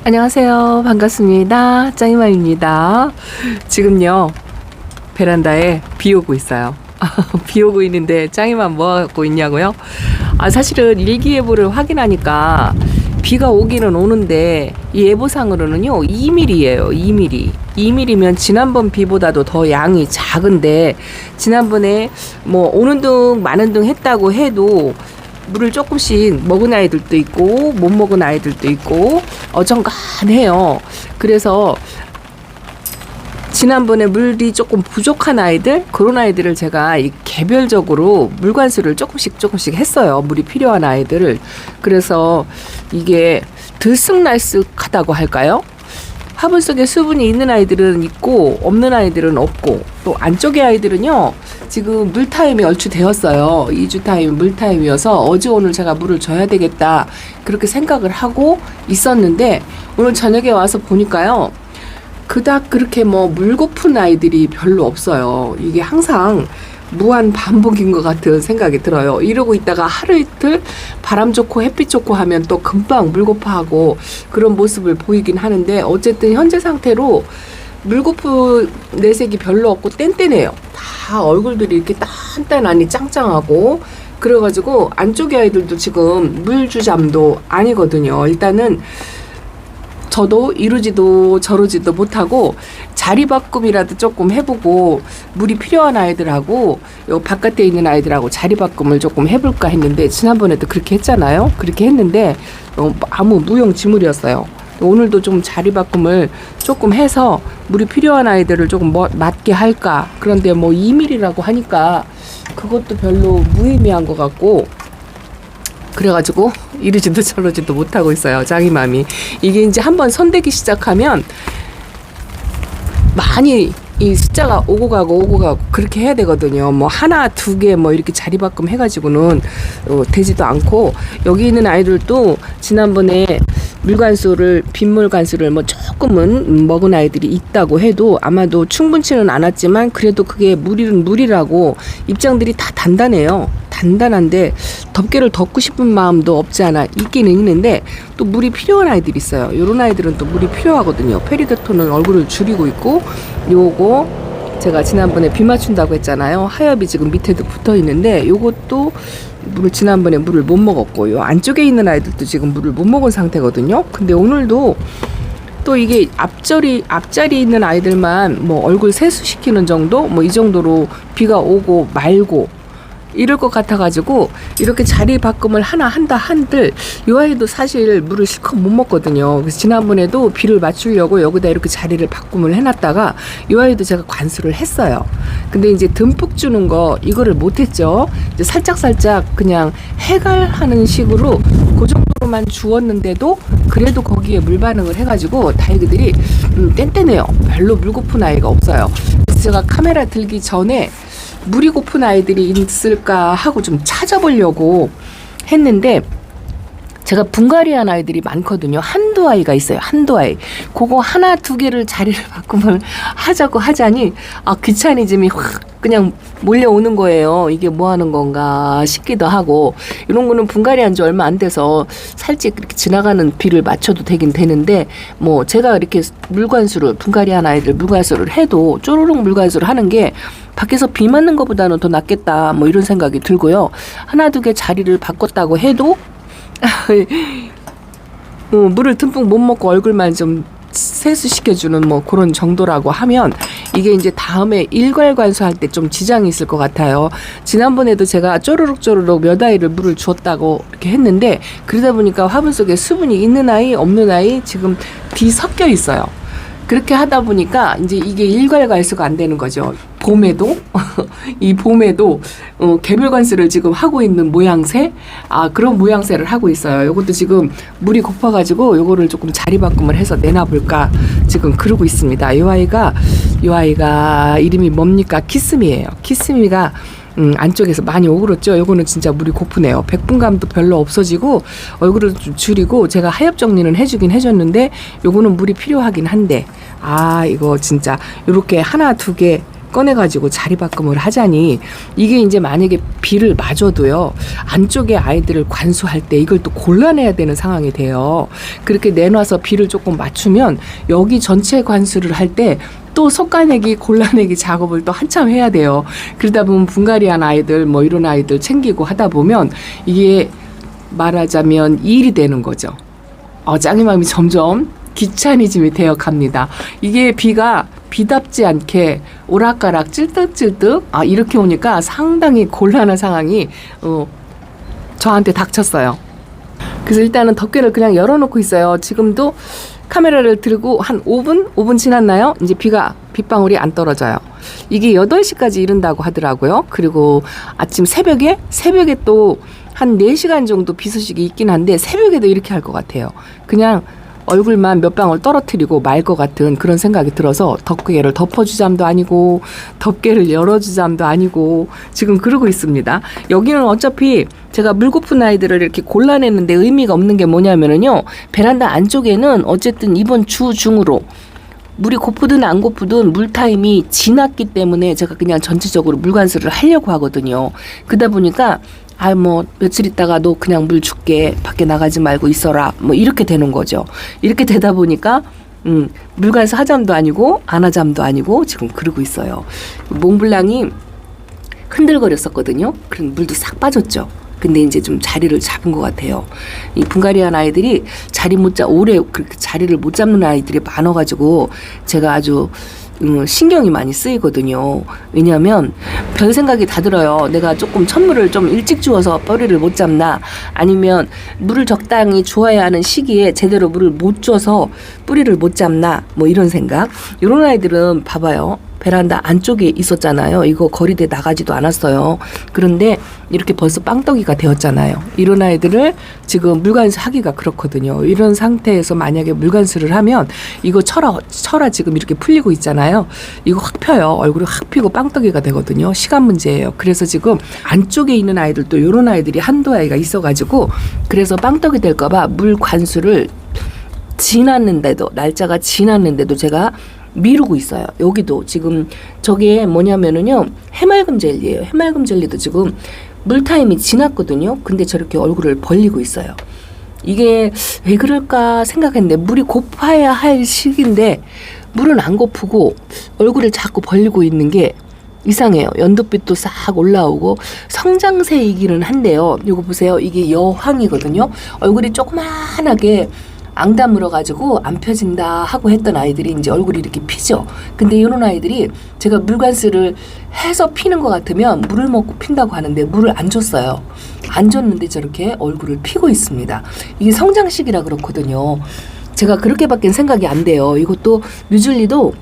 안녕하세요. 반갑습니다. 짱이맘입니다. 지금요, 베란다에 비 오고 있어요. 비 오고 있는데 짱이맘 뭐 하고 있냐고요? 사실은 일기예보를 확인하니까 비가 오기는 오는데 이 예보상으로는요 2mm예요. 2mm. 2mm면 지난번 비보다도 더 양이 작은데, 지난번에 뭐 오는 둥 마는 둥 했다고 해도 물을 조금씩 먹은 아이들도 있고 못 먹은 아이들도 있고 어정간해요. 그래서 지난번에 물이 조금 부족한 아이들, 그런 아이들을 제가 개별적으로 물관수를 조금씩 했어요. 물이 필요한 아이들을. 그래서 이게 들쑥날쑥하다고 할까요? 화분 속에 수분이 있는 아이들은 있고 없는 아이들은 없고, 또 안쪽의 아이들은요 지금 물타임이 얼추 되었어요. 2주 타임 물타임이어서 어제 오늘 제가 물을 줘야 되겠다 그렇게 생각을 하고 있었는데, 오늘 저녁에 와서 보니까요 그닥 그렇게 뭐 물고픈 아이들이 별로 없어요. 이게 항상 무한 반복인 것 같은 생각이 들어요. 이러고 있다가 하루 이틀 바람 좋고 햇빛 좋고 하면 또 금방 물고파하고 그런 모습을 보이긴 하는데, 어쨌든 현재 상태로 물고프 내색이 별로 없고 뗀뗀해요. 다 얼굴들이 이렇게 단단하니 짱짱하고, 그래가지고 안쪽의 아이들도 지금 물주잠도 아니거든요. 일단은 저도 이러지도 저러지도 못하고 자리바꿈이라도 조금 해보고, 물이 필요한 아이들하고 요 바깥에 있는 아이들하고 자리바꿈을 조금 해볼까 했는데, 지난번에도 그렇게 했잖아요. 그렇게 했는데 아무 무용지물이었어요. 오늘도 좀 자리바꿈을 조금 해서 물이 필요한 아이들을 조금 맞게 할까. 그런데 뭐 2mm라고 하니까 그것도 별로 무의미한 것 같고, 그래가지고 이러지도 저러지도 못하고 있어요. 짱이맘이. 이게 이제 한번 손대기 시작하면 많이 이 숫자가 오고 가고 그렇게 해야 되거든요. 뭐 하나 두 개 뭐 이렇게 자리바꿈 해가지고는 되지도 않고, 여기 있는 아이들도 지난번에 물관수를 빗물관수를 뭐 조금은 먹은 아이들이 있다고 해도 아마도 충분치는 않았지만 그래도 그게 물이라고 입장들이 다 단단해요. 단단한데 덮개를 덮고 싶은 마음도 없지 않아 있기는 있는데, 또 물이 필요한 아이들이 있어요. 요런 아이들은 또 물이 필요하거든요. 페리도토는 얼굴을 줄이고 있고, 요거 제가 지난번에 비 맞춘다고 했잖아요. 하엽이 지금 밑에도 붙어 있는데 요것도 지난번에 물을 못 먹었고, 요 안쪽에 있는 아이들도 지금 물을 못 먹은 상태거든요. 근데 오늘도 또 이게 앞자리 있는 아이들만 뭐 얼굴 세수시키는 정도, 뭐 이 정도로 비가 오고 말고 이럴 것 같아가지고 이렇게 자리 바꿈을 하나 한다 한들, 이 아이도 사실 물을 실컷 못 먹거든요. 그래서 지난번에도 비를 맞추려고 여기다 이렇게 자리를 바꿈을 해놨다가 이 아이도 제가 관수를 했어요. 근데 이제 듬뿍 주는 거 이거를 못했죠. 이제 살짝 그냥 해갈하는 식으로 그 정도로만 주었는데도 그래도 거기에 물 반응을 해가지고 다이그들이 뗀뗀해요. 별로 물 고픈 아이가 없어요. 그래서 제가 카메라 들기 전에 물이 고픈 아이들이 있을까 하고 좀 찾아보려고 했는데, 제가 분갈이한 아이들이 많거든요. 한두 아이가 있어요. 한두 아이. 그거 하나 두 개를 자리를 바꾸면 하자고 하자니 귀차니즘이 확 그냥 몰려오는 거예요. 이게 뭐 하는 건가 싶기도 하고, 이런 거는 분갈이한 지 얼마 안 돼서 살짝 이렇게 지나가는 비를 맞춰도 되긴 되는데, 뭐 제가 이렇게 물관수를 분갈이한 아이들 물관수를 해도 쪼르륵 물관수를 하는 게 밖에서 비 맞는 것보다는 더 낫겠다 뭐 이런 생각이 들고요. 하나 두 개 자리를 바꿨다고 해도 물을 듬뿍 못 먹고 얼굴만 좀 세수시켜주는 뭐 그런 정도라고 하면, 이게 이제 다음에 일괄관수할 때 좀 지장이 있을 것 같아요. 지난번에도 제가 쪼르륵 몇 아이를 물을 줬다고 이렇게 했는데, 그러다 보니까 화분 속에 수분이 있는 아이 없는 아이 지금 뒤섞여 있어요. 그렇게 하다 보니까 이제 이게 일괄관수가 안 되는 거죠. 봄에도 이 봄에도 개별관수를 지금 하고 있는 모양새, 그런 모양새를 하고 있어요. 요것도 지금 물이 고파가지고 요거를 조금 자리바꿈을 해서 내놔볼까 지금 그러고 있습니다. 요 아이가 이름이 뭡니까? 키스미예요. 키스미가 안쪽에서 많이 오그렸죠. 요거는 진짜 물이 고프네요. 백분감도 별로 없어지고 얼굴을 좀 줄이고, 제가 하엽 정리는 해주긴 해줬는데 요거는 물이 필요하긴 한데, 이거 진짜 요렇게 하나 두 개 꺼내가지고 자리바꿈을 하자니 이게 이제 만약에 비를 맞아도요 안쪽에 아이들을 관수할 때 이걸 또 골라내야 되는 상황이 돼요. 그렇게 내놔서 비를 조금 맞추면 여기 전체 관수를 할 때 또 솎아내기 골라내기 작업을 또 한참 해야 돼요. 그러다 보면 분갈이한 아이들 뭐 이런 아이들 챙기고 하다 보면 이게 말하자면 일이 되는 거죠. 짱이 마음이 점점 귀차니즘이 되어 갑니다. 이게 비가 비답지 않게 오락가락 찔득찔득 이렇게 오니까 상당히 곤란한 상황이 저한테 닥쳤어요. 그래서 일단은 덮개를 그냥 열어놓고 있어요. 지금도 카메라를 들고 한 5분 지났나요? 이제 빗방울이 안 떨어져요. 이게 8시까지 이른다고 하더라고요. 그리고 아침 새벽에 또 한 4시간 정도 비 소식이 있긴 한데 새벽에도 이렇게 할 것 같아요. 그냥 얼굴만 몇 방울 떨어뜨리고 말 것 같은 그런 생각이 들어서 덮개를 덮어주잠도 아니고 덮개를 열어주잠도 아니고 지금 그러고 있습니다. 여기는 어차피 제가 물 고픈 아이들을 이렇게 골라냈는데 의미가 없는 게 뭐냐면은요. 베란다 안쪽에는 어쨌든 이번 주 중으로 물이 고프든 안 고프든 물타임이 지났기 때문에 제가 그냥 전체적으로 물관수를 하려고 하거든요. 그러다 보니까 뭐 며칠 있다가 너 그냥 물 줄게 밖에 나가지 말고 있어라 뭐 이렇게 되는 거죠. 이렇게 되다 보니까 물관수 하잠도 아니고 안 하잠도 아니고 지금 그러고 있어요. 몽블랑이 흔들거렸었거든요. 그럼 물도 싹 빠졌죠. 근데 이제 좀 자리를 잡은 것 같아요. 이 분갈이한 아이들이 오래 그렇게 자리를 못 잡는 아이들이 많아가지고 제가 아주 신경이 많이 쓰이거든요. 왜냐하면 별 생각이 다 들어요. 내가 조금 찬물을 좀 일찍 주어서 뿌리를 못 잡나, 아니면 물을 적당히 주어야 하는 시기에 제대로 물을 못 줘서 뿌리를 못 잡나, 뭐 이런 생각. 이런 아이들은 봐봐요. 베란다 안쪽에 있었잖아요. 이거 거리대 나가지도 않았어요. 그런데 이렇게 벌써 빵떡이가 되었잖아요. 이런 아이들을 지금 물관수 하기가 그렇거든요. 이런 상태에서 만약에 물관수를 하면 이거 철아 지금 이렇게 풀리고 있잖아요. 이거 확 펴요. 얼굴이 확 피고 빵떡이가 되거든요. 시간 문제예요. 그래서 지금 안쪽에 있는 아이들도 이런 아이들이 한두 아이가 있어가지고 그래서 빵떡이 될까봐 물관수를 날짜가 지났는데도 제가 미루고 있어요. 여기도 지금 저게 뭐냐면은요, 해맑음 젤리예요. 해맑음 젤리도 지금 물타임이 지났거든요. 근데 저렇게 얼굴을 벌리고 있어요. 이게 왜 그럴까 생각했는데 물이 고파야 할 시기인데 물은 안 고프고 얼굴을 자꾸 벌리고 있는 게 이상해요. 연두빛도 싹 올라오고 성장세이기는 한데요. 이거 보세요. 이게 여황이거든요. 얼굴이 조그만하게 앙다 물어가지고 안 펴진다 하고 했던 아이들이 이제 얼굴이 이렇게 피죠. 근데 이런 아이들이 제가 물관수를 해서 피는 것 같으면 물을 먹고 핀다고 하는데 물을 안 줬어요. 안 줬는데 저렇게 얼굴을 피고 있습니다. 이게 성장식이라 그렇거든요. 제가 그렇게밖에 생각이 안 돼요. 이것도 뮤즐리도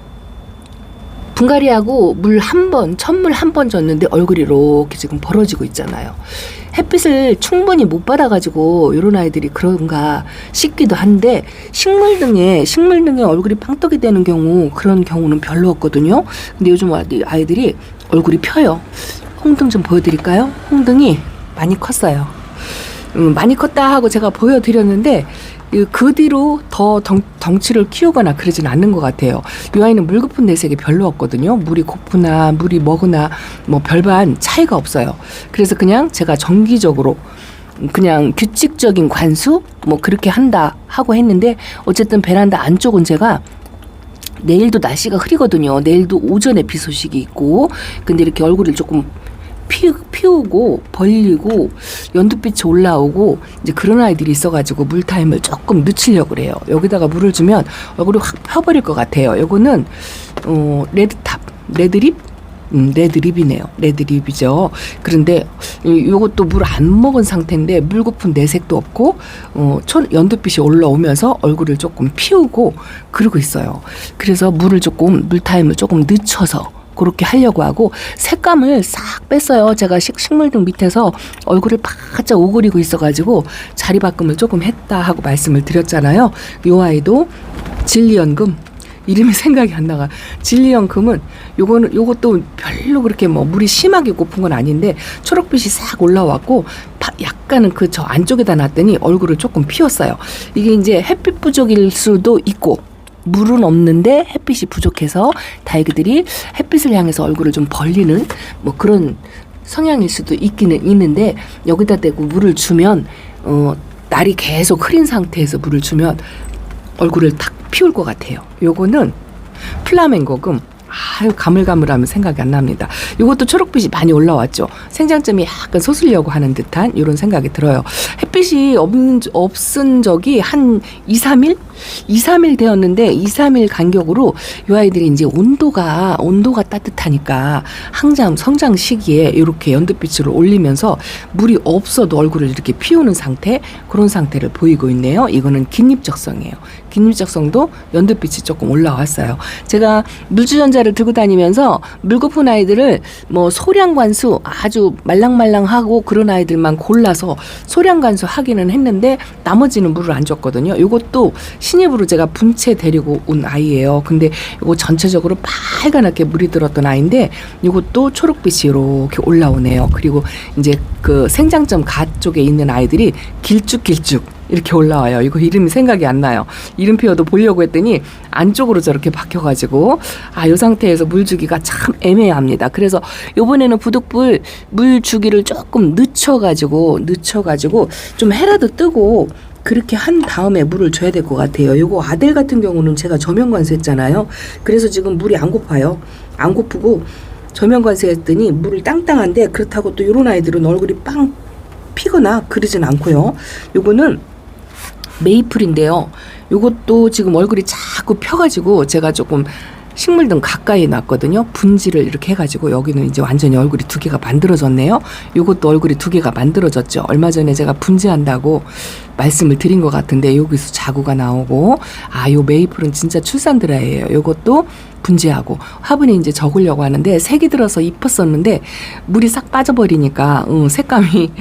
분갈이하고 천물 한 번 줬는데 얼굴이 이렇게 지금 벌어지고 있잖아요. 햇빛을 충분히 못 받아가지고 이런 아이들이 그런가 싶기도 한데 식물등에 얼굴이 빵떡이 되는 경우, 그런 경우는 별로 없거든요. 근데 요즘 아이들이 얼굴이 펴요. 홍등 좀 보여드릴까요? 홍등이 많이 컸어요. 많이 컸다 하고 제가 보여드렸는데 그 뒤로 더 덩치를 키우거나 그러진 않는 것 같아요. 이 아이는 물 고픈 내색이 별로 없거든요. 물이 고프나 물이 먹으나 뭐 별반 차이가 없어요. 그래서 그냥 제가 정기적으로 그냥 규칙적인 관수 뭐 그렇게 한다 하고 했는데, 어쨌든 베란다 안쪽은 제가 내일도 날씨가 흐리거든요. 내일도 오전에 비 소식이 있고, 근데 이렇게 얼굴을 조금 피우고 벌리고 연두빛이 올라오고 이제 그런 아이들이 있어가지고 물타임을 조금 늦추려고 그래요. 여기다가 물을 주면 얼굴이 확 펴버릴 것 같아요. 요거는 레드립이네요. 레드립이죠. 그런데 요것도 물 안 먹은 상태인데 물 고픈 내색도 없고 연두빛이 올라오면서 얼굴을 조금 피우고 그러고 있어요. 그래서 물타임을 조금 늦춰서 그렇게 하려고 하고 색감을 싹 뺐어요. 제가 식물등 밑에서 얼굴을 바짝 오그리고 있어가지고 자리바꿈을 조금 했다 하고 말씀을 드렸잖아요. 요 아이도 진리연금, 이름이 생각이 안 나가. 진리연금은 요것도 별로 그렇게 뭐 물이 심하게 고픈 건 아닌데 초록빛이 싹 올라왔고 약간은 저 안쪽에다 놨더니 얼굴을 조금 피웠어요. 이게 이제 햇빛 부족일 수도 있고 물은 없는데 햇빛이 부족해서 다육이들이 햇빛을 향해서 얼굴을 좀 벌리는 뭐 그런 성향일 수도 있기는 있는데, 여기다 대고 물을 주면 날이 계속 흐린 상태에서 물을 주면 얼굴을 탁 피울 것 같아요. 요거는 플라멩고금. 아유, 가물가물하면 생각이 안 납니다. 이것도 초록빛이 많이 올라왔죠. 생장점이 약간 솟으려고 하는 듯한 이런 생각이 들어요. 햇빛이 없은 적이 한 2, 3일? 2, 3일 되었는데 2, 3일 간격으로 이 아이들이 이제 온도가 따뜻하니까 항상 성장 시기에 이렇게 연두빛을 올리면서 물이 없어도 얼굴을 이렇게 피우는 상태, 그런 상태를 보이고 있네요. 이거는 긴잎적성이에요. 긴잎적성도 연두빛이 조금 올라왔어요. 제가 물주전자를 들고 다니면서 물 고픈 아이들을 뭐 소량관수, 아주 말랑말랑하고 그런 아이들만 골라서 소량관수 하기는 했는데 나머지는 물을 안 줬거든요. 이것도 신입으로 제가 분채 데리고 온 아이예요. 근데 이거 전체적으로 빨간하게 물이 들었던 아이인데 이것도 초록빛이 이렇게 올라오네요. 그리고 이제 그 생장점 가 쪽에 있는 아이들이 길쭉길쭉 이렇게 올라와요. 이거 이름이 생각이 안 나요. 이름표도 보려고 했더니 안쪽으로 저렇게 박혀가지고 이 상태에서 물 주기가 참 애매합니다. 그래서 이번에는 부득불 물 주기를 조금 늦춰가지고 좀 해라도 뜨고 그렇게 한 다음에 물을 줘야 될 것 같아요. 요거 아델 같은 경우는 제가 저면관수했잖아요. 그래서 지금 물이 안 고파요. 안 고프고 저면관수했더니 물을 땅땅한데, 그렇다고 또 이런 아이들은 얼굴이 빵 피거나 그러진 않고요. 요거는 메이플인데요. 요것도 지금 얼굴이 자꾸 펴가지고 제가 조금 식물등 가까이 놨거든요. 분지를 이렇게 해가지고 여기는 이제 완전히 얼굴이 두 개가 만들어졌네요. 요것도 얼굴이 두 개가 만들어졌죠. 얼마 전에 제가 분지한다고 말씀을 드린 것 같은데 여기서 자구가 나오고, 요 메이플은 진짜 출산드라예요. 요것도 분지하고 화분에 이제 적으려고 하는데 색이 들어서 이뻤었는데 물이 싹 빠져버리니까 색감이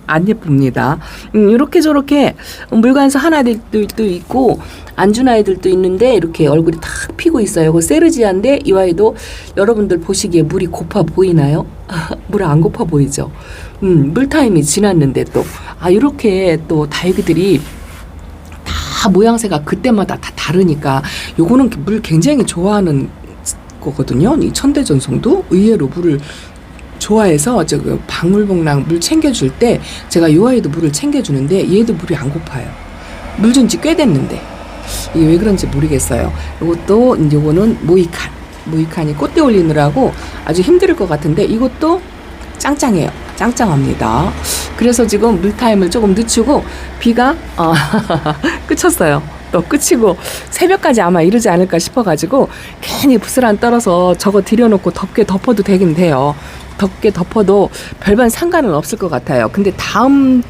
안 예쁩니다. 이렇게 저렇게 물관수 하나들도 있고 안 준 아이들도 있는데 이렇게 얼굴이 탁 피고 있어요. 이거 세르지아인데 이 아이도 여러분들 보시기에 물이 고파 보이나요? 물 안 고파 보이죠? 물타임이 지났는데 또 이렇게 또 다육이들이 다 모양새가 그때마다 다 다르니까 요거는 물 굉장히 좋아하는 거거든요. 이 천대전송도 의외로 물을 좋아해서 그 방울복랑 물 챙겨줄 때 제가 요 아이도 물을 챙겨주는데 얘도 물이 안 고파요. 물 준 지 꽤 됐는데 이게 왜 그런지 모르겠어요. 요거는 모이칸이 꽃대 올리느라고 아주 힘들 것 같은데 이것도 짱짱해요. 짱짱합니다. 그래서 지금 물타임을 조금 늦추고 비가 그쳤어요. 또 그치고 새벽까지 아마 이러지 않을까 싶어가지고 괜히 부스란 떨어서 저거 들여놓고 덥게 덮어도 되긴 돼요. 덥게 덮어도 별반 상관은 없을 것 같아요. 근데 다음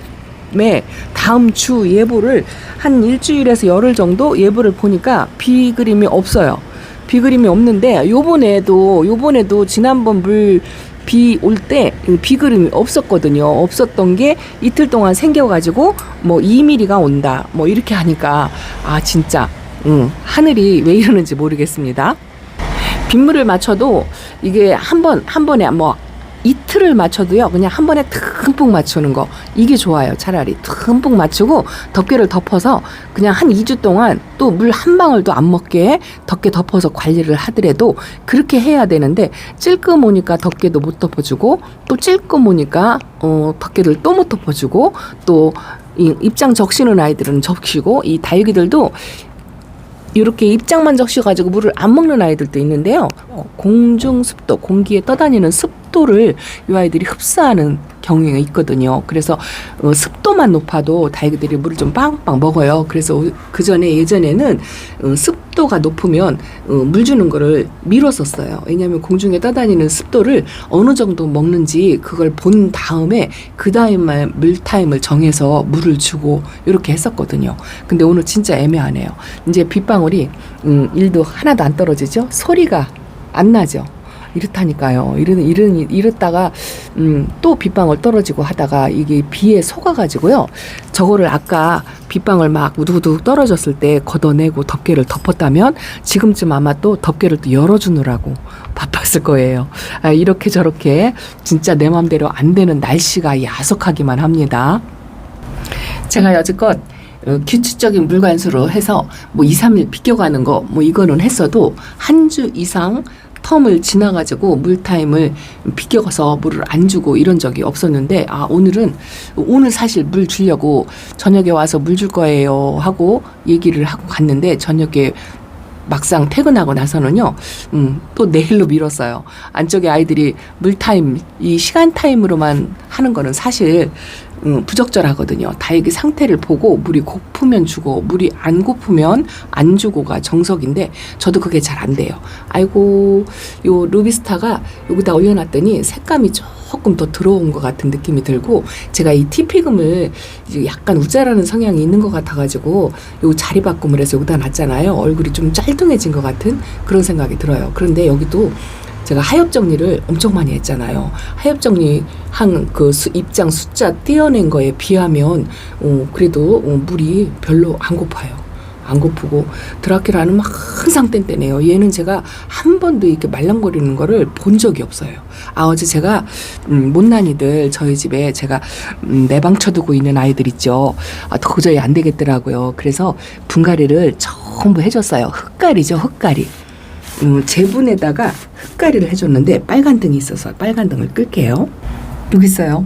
주 예보를 한 일주일에서 열흘 정도 예보를 보니까 비 그림이 없어요. 비 그림이 없는데 요번에도 지난번 비 올 때 비 그림이 없었거든요. 없었던 게 이틀 동안 생겨가지고 뭐 2mm가 온다 뭐 이렇게 하니까 진짜 하늘이 왜 이러는지 모르겠습니다. 빗물을 맞춰도 이게 한 번에 뭐 이틀을 맞춰도요, 그냥 한 번에 듬뿍 맞추는 거, 이게 좋아요. 차라리 듬뿍 맞추고 덮개를 덮어서 그냥 한 2주 동안 또 물 한 방울도 안 먹게 덮개 덮어서 관리를 하더라도 그렇게 해야 되는데, 찔끔 오니까 덮개도 못 덮어주고 또 찔끔 오니까 덮개를 또 못 덮어주고 또 입장 적시는 아이들은 적시고, 이 다육이들도 이렇게 입장만 적셔가지고 물을 안 먹는 아이들도 있는데요. 공중 습도, 공기에 떠다니는 습도를 이 아이들이 흡수하는 경우가 있거든요. 그래서 습도만 높아도 다육이들이 물을 좀 빵빵 먹어요. 그래서 예전에는 습도가 높으면 물 주는 거를 미뤘었어요. 왜냐하면 공중에 떠다니는 습도를 어느 정도 먹는지 그걸 본 다음에 그 다음에 물타임을 정해서 물을 주고 이렇게 했었거든요. 근데 오늘 진짜 애매하네요. 이제 빗방울이 1도 하나도 안 떨어지죠. 소리가 안 나죠. 이렇다니까요. 이랬다가 또 빗방울 떨어지고 하다가 이게 비에 속아가지고요. 저거를 아까 빗방울 막 우두우두 떨어졌을 때 걷어내고 덮개를 덮었다면 지금쯤 아마 또 덮개를 또 열어주느라고 바빴을 거예요. 이렇게 저렇게 진짜 내 맘대로 안 되는 날씨가 야속하기만 합니다. 제가 여지껏 규칙적인 물관수로 해서 뭐 2, 3일 비껴가는 거 뭐 이거는 했어도 한 주 이상 텀을 지나가지고 물타임을 비껴가서 물을 안 주고 이런 적이 없었는데 오늘 사실 물 주려고 저녁에 와서 물 줄 거예요 하고 얘기를 하고 갔는데 저녁에 막상 퇴근하고 나서는요, 또 내일로 미뤘어요. 안쪽에 아이들이 물타임, 이 시간 타임으로만 하는 거는 사실 부적절하거든요. 다육이 상태를 보고 물이 고프면 주고 물이 안 고프면 안 주고가 정석인데 저도 그게 잘 안 돼요. 아이고, 요 루비스타가 여기다 올려놨더니 색감이 조금 더 들어온 것 같은 느낌이 들고 제가 이 티피금을 약간 우짜라는 성향이 있는 것 같아가지고 요 자리바꿈을 해서 여기다 놨잖아요. 얼굴이 좀 짤뚱해진 것 같은 그런 생각이 들어요. 그런데 여기도 제가 하엽 정리를 엄청 많이 했잖아요. 하엽 정리 한 그 입장 숫자 떼어낸 거에 비하면 그래도 물이 별로 안 고파요. 안 고프고 드라큘라는 항상 땡땡해요. 얘는 제가 한 번도 이렇게 말랑거리는 거를 본 적이 없어요. 어제 제가 못난이들 저희 집에 제가 내방 쳐두고 있는 아이들 있죠. 도저히 안 되겠더라고요. 그래서 분갈이를 전부 해줬어요. 흙갈이죠, 흙갈이. 제분에다가 흙갈이를 해줬는데 빨간 등이 있어서 빨간 등을 끌게요. 여기 있어요.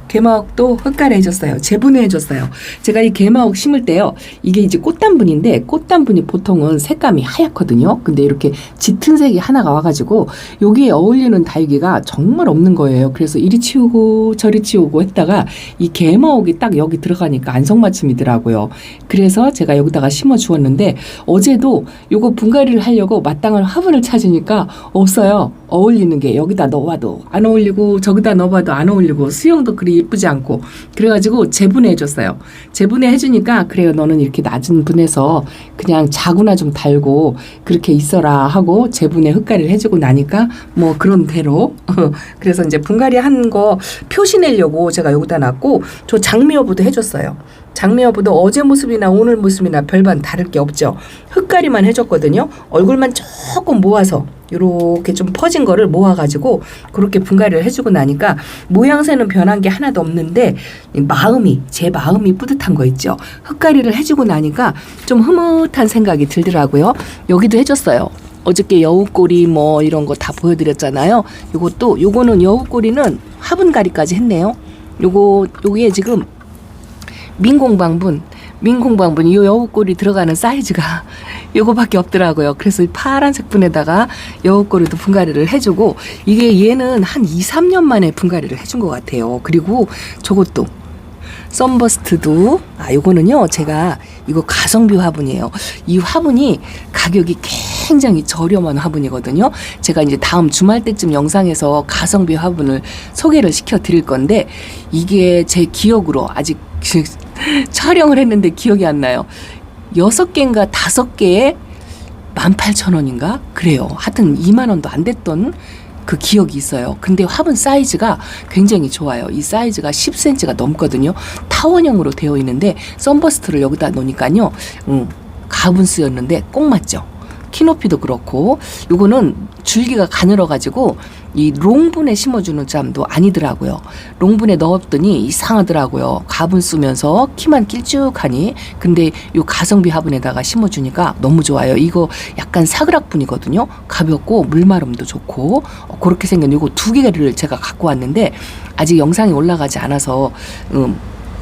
개마옥도 흙갈이 해줬어요. 재분해 해줬어요. 제가 이 개마옥 심을 때요. 이게 이제 꽃단분인데 꽃단분이 보통은 색감이 하얗거든요. 근데 이렇게 짙은 색이 하나가 와가지고 여기에 어울리는 다육이가 정말 없는 거예요. 그래서 이리 치우고 저리 치우고 했다가 이 개마옥이 딱 여기 들어가니까 안성맞춤이더라고요. 그래서 제가 여기다가 심어 주었는데 어제도 요거 분갈이를 하려고 마땅한 화분을 찾으니까 없어요. 어울리는 게 여기다 넣어봐도 안 어울리고 저기다 넣어봐도 안 어울리고 수영도 그리 예쁘지 않고 그래가지고 재분해 해줬어요. 재분해 해주니까 그래요, 너는 이렇게 낮은 분에서 그냥 자구나 좀 달고 그렇게 있어라 하고 재분해 흙갈이를 해주고 나니까 뭐 그런 대로 그래서 이제 분갈이 한 거 표시 내려고 제가 여기다 놨고 저 장미여부도 해줬어요. 장미여부도 어제 모습이나 오늘 모습이나 별반 다를 게 없죠. 흙갈이만 해줬거든요. 얼굴만 조금 모아서 이렇게 좀 퍼진 거를 모아가지고 그렇게 분갈이를 해주고 나니까 모양새는 변한 게 하나도 없는데 제 마음이 뿌듯한 거 있죠. 흙갈이를 해주고 나니까 좀 흐뭇한 생각이 들더라고요. 여기도 해줬어요. 어저께 여우꼬리 뭐 이런 거 다 보여드렸잖아요. 요거는 여우꼬리는 화분갈이까지 했네요. 요게 지금 민공방분 이 여우꼬리 들어가는 사이즈가 요거밖에 없더라고요. 그래서 파란색 분에다가 여우꼬리도 분갈이를 해주고 이게 얘는 한 2, 3년 만에 분갈이를 해준 것 같아요. 그리고 저것도 썬버스트도 요거는요 제가 이거 가성비 화분이에요. 이 화분이 가격이 굉장히 저렴한 화분이거든요. 제가 이제 다음 주말 때쯤 영상에서 가성비 화분을 소개를 시켜 드릴 건데 이게 제 기억으로 아직 촬영을 했는데 기억이 안 나요. 6개인가 5개에 18,000원인가? 그래요. 하여튼 2만 원도 안 됐던 그 기억이 있어요. 근데 화분 사이즈가 굉장히 좋아요. 이 사이즈가 10cm가 넘거든요. 타원형으로 되어 있는데 썬버스트를 여기다 놓으니까요. 가분수였는데 꼭 맞죠. 키높이도 그렇고 요거는 줄기가 가늘어가지고 이 롱분에 심어주는 짬도 아니더라고요. 롱분에 넣었더니 이상하더라고요. 가분 쓰면서 키만 길쭉하니. 근데 요 가성비 화분에다가 심어주니까 너무 좋아요. 이거 약간 사그락분이거든요. 가볍고 물마름도 좋고 그렇게 생긴 요거 2개를 제가 갖고 왔는데 아직 영상이 올라가지 않아서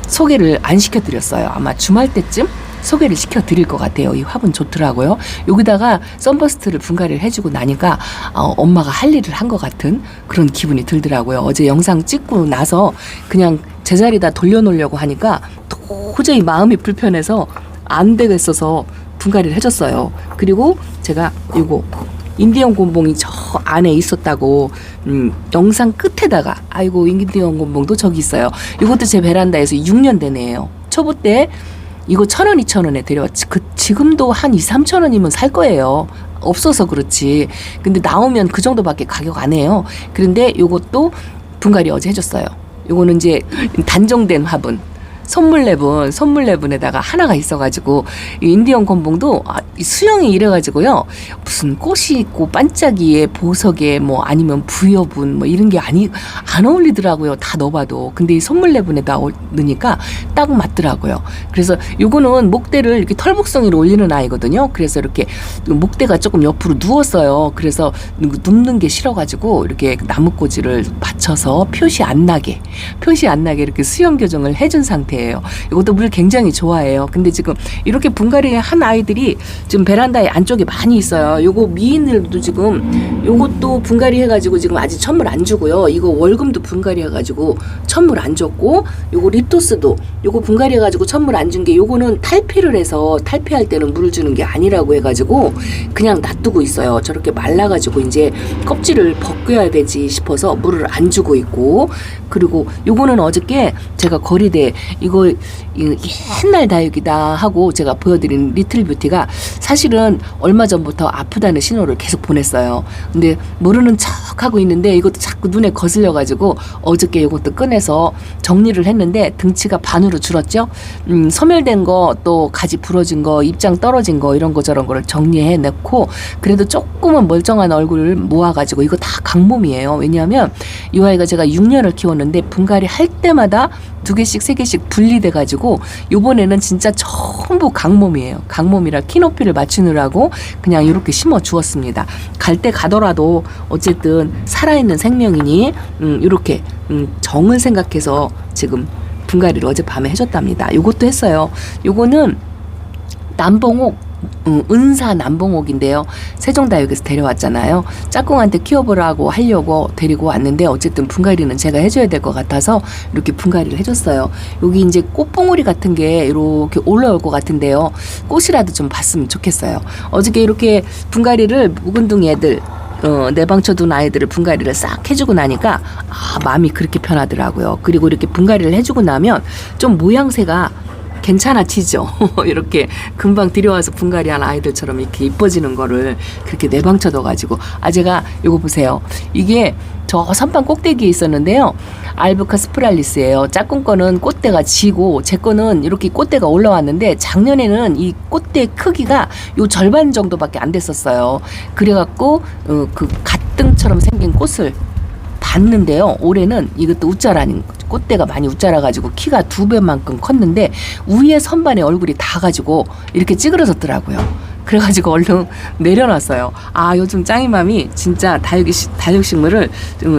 소개를 안 시켜드렸어요. 아마 주말 때쯤 소개를 시켜드릴 것 같아요. 이 화분 좋더라고요. 여기다가 썬버스트를 분갈이를 해주고 나니까 엄마가 할 일을 한 것 같은 그런 기분이 들더라고요. 어제 영상 찍고 나서 그냥 제자리다 돌려놓으려고 하니까 도저히 마음이 불편해서 안 되겠어서 분갈이를 해줬어요. 그리고 제가 이거 인디언 곤봉이 저 안에 있었다고 영상 끝에다가 아이고 인디언 곤봉도 저기 있어요. 이것도 제 베란다에서 6년 된 애예요. 초보 때 이거 1,000원, 2,000원에 데려왔지. 지금도 한 2, 3,000원이면 살 거예요. 없어서 그렇지. 근데 나오면 그 정도밖에 가격 안 해요. 그런데 요것도 분갈이 어제 해줬어요. 요거는 이제 단종된 화분. 선물레분에다가 하나가 있어가지고 이 인디언 곤봉도 이 수영이 이래가지고요 무슨 꽃이 있고 반짝이에 보석에 뭐 아니면 부여분 뭐 이런 게 안 어울리더라고요. 다 넣어봐도. 근데 이 선물레분에다 넣으니까 딱 맞더라고요. 그래서 요거는 목대를 이렇게 털복숭이로 올리는 아이거든요. 그래서 이렇게 목대가 조금 옆으로 누웠어요. 그래서 눕는 게 싫어가지고 이렇게 나무꽂이를 받쳐서 표시 안 나게 이렇게 수영 교정을 해준 상태예요. 이것도 물 굉장히 좋아해요. 근데 지금 이렇게 분갈이 한 아이들이 지금 베란다에 안쪽에 많이 있어요. 요거 미인들도 지금 요것도 분갈이 해가지고 지금 아직 천물 안 주고요. 이거 월금도 분갈이 해가지고 천물 안 줬고, 요거 립토스도 요거 분갈이 해가지고 천물 안 준 게 요거는 탈피를 해서 탈피할 때는 물을 주는 게 아니라고 해가지고 그냥 놔두고 있어요. 저렇게 말라가지고 이제 껍질을 벗겨야 되지 싶어서 물을 안 주고 있고, 그리고 요거는 어저께 제가 거리대 이거 옛날 다육이다 하고 제가 보여드린 리틀 뷰티가 사실은 얼마 전부터 아프다는 신호를 계속 보냈어요. 근데 모르는 척 하고 있는데 이것도 자꾸 눈에 거슬려가지고 어저께 이것도 꺼내서 정리를 했는데 등치가 반으로 줄었죠. 소멸된 거, 또 가지 부러진 거, 입장 떨어진 거 이런 거 저런 거를 정리해 놓고, 그래도 조금은 멀쩡한 얼굴을 모아가지고 이거 다 강몸이에요. 왜냐하면 이 아이가 제가 6년을 키웠는데 분갈이 할 때마다 2개씩 3개씩 분리돼가지고 요번에는 진짜 전부 강몸이에요. 강몸이라 키높이를 맞추느라고 그냥 이렇게 심어 주었습니다. 갈 때 가더라도 어쨌든 살아있는 생명이니 이렇게 정을 생각해서 지금 분갈이를 어젯밤에 해줬답니다. 요것도 했어요. 요거는 남봉옥, 은사 남봉옥인데요. 세종다육에서 데려왔잖아요. 짝꿍한테 키워보라고 하려고 데리고 왔는데 어쨌든 분갈이는 제가 해줘야 될 것 같아서 이렇게 분갈이를 해줬어요. 여기 이제 꽃봉오리 같은 게 이렇게 올라올 것 같은데요. 꽃이라도 좀 봤으면 좋겠어요. 어저께 이렇게 분갈이를 묵은둥이 애들 내방쳐둔 아이들을 분갈이를 싹 해주고 나니까 마음이 그렇게 편하더라고요. 그리고 이렇게 분갈이를 해주고 나면 좀 모양새가 괜찮아지죠. 이렇게 금방 들여와서 분갈이한 아이들처럼 이렇게 이뻐지는 거를 그렇게 내방쳐둬가지고 제가 요거 보세요. 이게 저 선반 꼭대기에 있었는데요. 알브카 스프랄리스예요. 짝꿍 거는 꽃대가 지고 제 거는 이렇게 꽃대가 올라왔는데 작년에는 이 꽃대 크기가 요 절반 정도밖에 안 됐었어요. 그래갖고 그 갓등처럼 생긴 꽃을 봤는데요. 올해는 이것도 웃자라는 꽃대가 많이 웃자라가지고 키가 2배만큼 컸는데 위에 선반에 얼굴이 다 가지고 이렇게 찌그러졌더라고요. 그래가지고 얼른 내려놨어요. 요즘 짱이맘이 진짜 다육식물을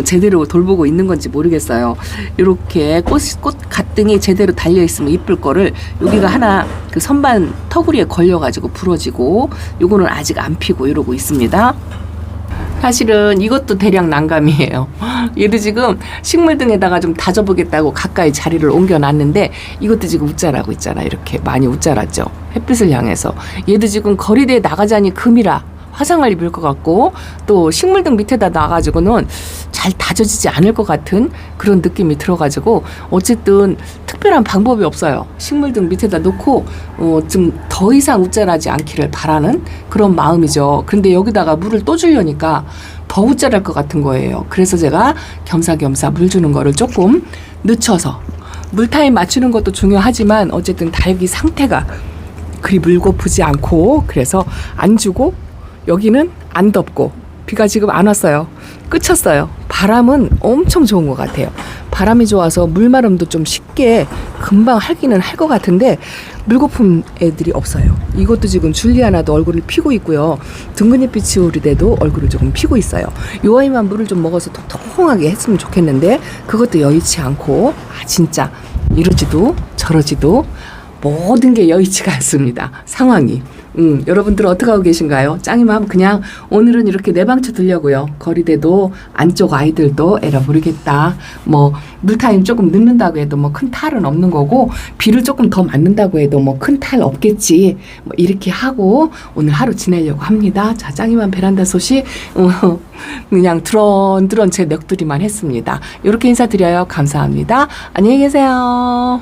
제대로 돌보고 있는 건지 모르겠어요. 이렇게 꽃 갓등이 제대로 달려있으면 이쁠 거를 여기가 하나 그 선반 터구리에 걸려가지고 부러지고 요거는 아직 안 피고 이러고 있습니다. 사실은 이것도 대량 난감이에요. 얘도 지금 식물등에다가 좀 다져보겠다고 가까이 자리를 옮겨놨는데 이것도 지금 웃자라고 있잖아. 이렇게 많이 웃자랐죠. 햇빛을 향해서. 얘도 지금 거리대에 나가자니 금이라 화상을 입을 것 같고, 또 식물등 밑에다 놔가지고는 잘 다져지지 않을 것 같은 그런 느낌이 들어가지고 어쨌든 특별한 방법이 없어요. 식물등 밑에다 놓고 좀 더 이상 웃자라지 않기를 바라는 그런 마음이죠. 그런데 여기다가 물을 또 주려니까 더 웃자랄 것 같은 거예요. 그래서 제가 겸사겸사 물 주는 거를 조금 늦춰서, 물타임 맞추는 것도 중요하지만 어쨌든 다육이 상태가 그리 물고프지 않고, 그래서 안 주고 여기는 안 덥고, 비가 지금 안 왔어요. 그쳤어요. 바람은 엄청 좋은 것 같아요. 바람이 좋아서 물마름도 좀 쉽게 금방 하기는 할 것 같은데 물거품 애들이 없어요. 이것도 지금 줄리아나도 얼굴을 피고 있고요. 둥근잎 비치오리데도 얼굴을 조금 피고 있어요. 요 아이만 물을 좀 먹어서 통통하게 했으면 좋겠는데 그것도 여의치 않고, 진짜 이러지도 저러지도 모든 게 여의치가 않습니다. 상황이. 여러분들 어떻게 하고 계신가요? 짱이맘 그냥 오늘은 이렇게 내방쳐 두려고요. 거리대도 안쪽 아이들도 에라 모르겠다. 뭐 물타임 조금 늦는다고 해도 뭐 큰 탈은 없는 거고, 비를 조금 더 맞는다고 해도 뭐 큰 탈 없겠지. 뭐 이렇게 하고 오늘 하루 지내려고 합니다. 자, 짱이맘 베란다 소식 그냥 드런 제 넋두리만 했습니다. 이렇게 인사드려요. 감사합니다. 안녕히 계세요.